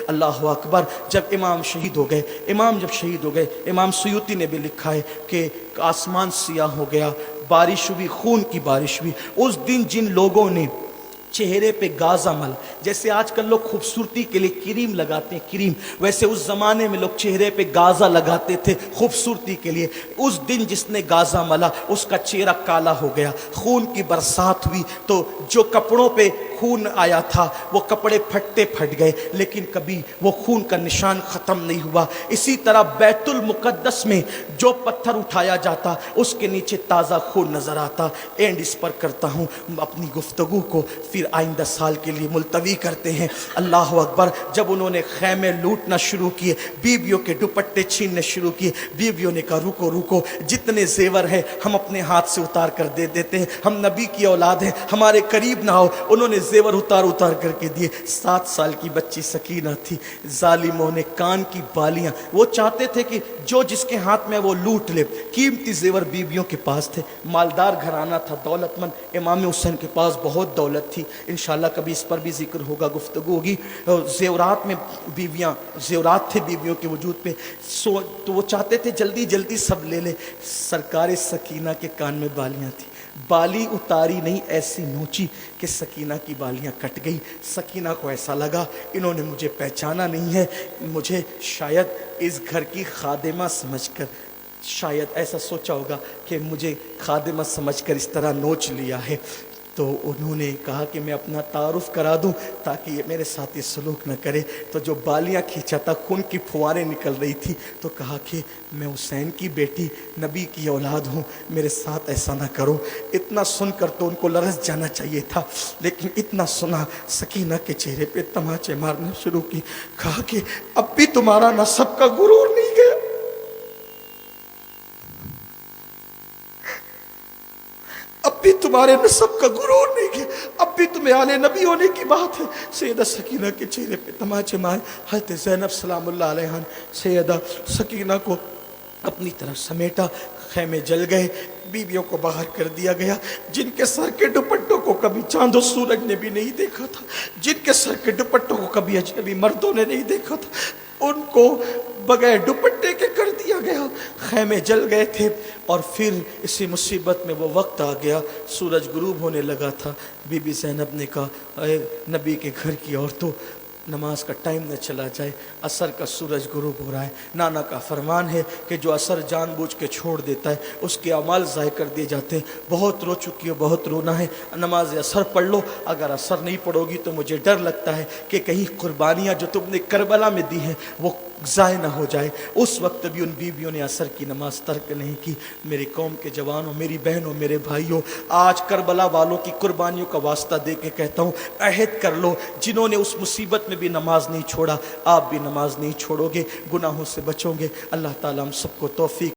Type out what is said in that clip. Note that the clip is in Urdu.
اللہ اکبر. جب امام شہید ہو گئے، امام سیوطی نے بھی لکھا ہے کہ آسمان سیاہ ہو گیا، بارش ہوئی، خون کی بارش ہوئی. اس دن جن لوگوں نے چہرے پہ گاز عمل، جیسے آج کل لوگ خوبصورتی کے لیے کریم لگاتے ہیں کریم، ویسے اس زمانے میں لوگ چہرے پہ گازا لگاتے تھے خوبصورتی کے لیے. اس دن جس نے گازا ملا اس کا چہرہ کالا ہو گیا. خون کی برسات ہوئی تو جو کپڑوں پہ خون آیا تھا وہ کپڑے پھٹتے پھٹ گئے، لیکن کبھی وہ خون کا نشان ختم نہیں ہوا. اسی طرح بیت المقدس میں جو پتھر اٹھایا جاتا اس کے نیچے تازہ خون نظر آتا. اینڈ اس پر کرتا ہوں اپنی گفتگو کو، پھر آئندہ سال کے لیے ملتوی کرتے ہیں. اللہ اکبر. جب انہوں نے خیمے لوٹنا شروع کیے، بیویوں کے دوپٹے چھیننے شروع کیے، بیویوں نے کہا رکو رکو، جتنے زیور ہیں ہم اپنے ہاتھ سے اتار کر دے دیتے ہیں، ہم نبی کی اولاد ہیں، ہمارے قریب نہ ہو. انہوں نے زیور اتار کر کے دیے. 7 سال کی بچی سکینہ تھی. ظالموں نے کان کی بالیاں، وہ چاہتے تھے کہ جو جس کے ہاتھ میں وہ لوٹ لے. قیمتی زیور بیویوں کے پاس تھے، مالدار گھرانہ تھا، دولت مند. امام حسین کے پاس بہت دولت تھی، انشاءاللہ کبھی اس پر بھی ذکر ہوگا، گفتگو ہوگی. زیورات میں زیورات تھے بیویوں کے وجود پہ، تو وہ چاہتے تھے جلدی جلدی سب لے لے. سرکار سکینہ کے کان میں بالیاں تھیں، بالی اتاری نہیں، ایسی نوچی کہ سکینہ کی بالیاں کٹ گئی. سکینہ کو ایسا لگا انہوں نے مجھے پہچانا نہیں ہے، مجھے شاید اس گھر کی خادمہ سمجھ کر، شاید ایسا سوچا ہوگا کہ مجھے خادمہ سمجھ کر اس طرح نوچ لیا ہے. تو انہوں نے کہا کہ میں اپنا تعارف کرا دوں تاکہ یہ میرے ساتھ یہ سلوک نہ کرے. تو جو بالیاں کھینچا تھا خون کی پھواریں نکل رہی تھی، تو کہا کہ میں حسین کی بیٹی، نبی کی اولاد ہوں، میرے ساتھ ایسا نہ کرو. اتنا سن کر تو ان کو لرز جانا چاہیے تھا، لیکن اتنا سنا سکینہ کے چہرے پہ تماچے مارنے شروع کی. کہا کہ اب بھی تمہارا نسب کا غرور نہیں گیا، اب بھی تمہارے نسب کا غرور نہیں گیا، اب بھی تمہیں آل نبی ہونے کی بات ہے. سیدہ سکینہ کے چہرے پہ تماچے مارے. حضرت زینب سلام اللہ علیہ سیدہ سکینہ کو اپنی طرف سمیٹا. خیمے جل گئے، بیویوں کو باہر کر دیا گیا. جن کے سر کے دوپٹوں کو کبھی چاند و سورج نے بھی نہیں دیکھا تھا، جن کے سر کے دوپٹوں کو کبھی اجنبی مردوں نے نہیں دیکھا تھا، ان کو بغیر دوپٹے کے کر دیا گیا. خیمے جل گئے تھے. اور پھر اسی مصیبت میں وہ وقت آ گیا، سورج غروب ہونے لگا تھا. بی بی زینب نے کہا اے نبی کے گھر کی عورتوں، نماز کا ٹائم نہ چلا جائے، عصر کا سورج غروب ہو رہا ہے. نانا کا فرمان ہے کہ جو عصر جان بوجھ کے چھوڑ دیتا ہے اس کے اعمال ضائع کر دیے جاتے ہیں. بہت رو چکی ہو، بہت رونا ہے، نماز عصر پڑھ لو. اگر عصر نہیں پڑھو گی تو مجھے ڈر لگتا ہے کہ کہیں قربانیاں جو تم نے کربلا میں دی ہیں وہ ضائع نہ ہو جائے. اس وقت بھی ان بیویوں نے عصر کی نماز ترک نہیں کی. میری قوم کے جوانوں، میری بہنوں، میرے بھائیوں، آج کربلا والوں کی قربانیوں کا واسطہ دے کے کہتا ہوں، عہد کر لو، جنہوں نے اس مصیبت میں بھی نماز نہیں چھوڑا، آپ بھی نماز نہیں چھوڑو گے، گناہوں سے بچو گے. اللہ تعالیٰ ہم سب کو توفیق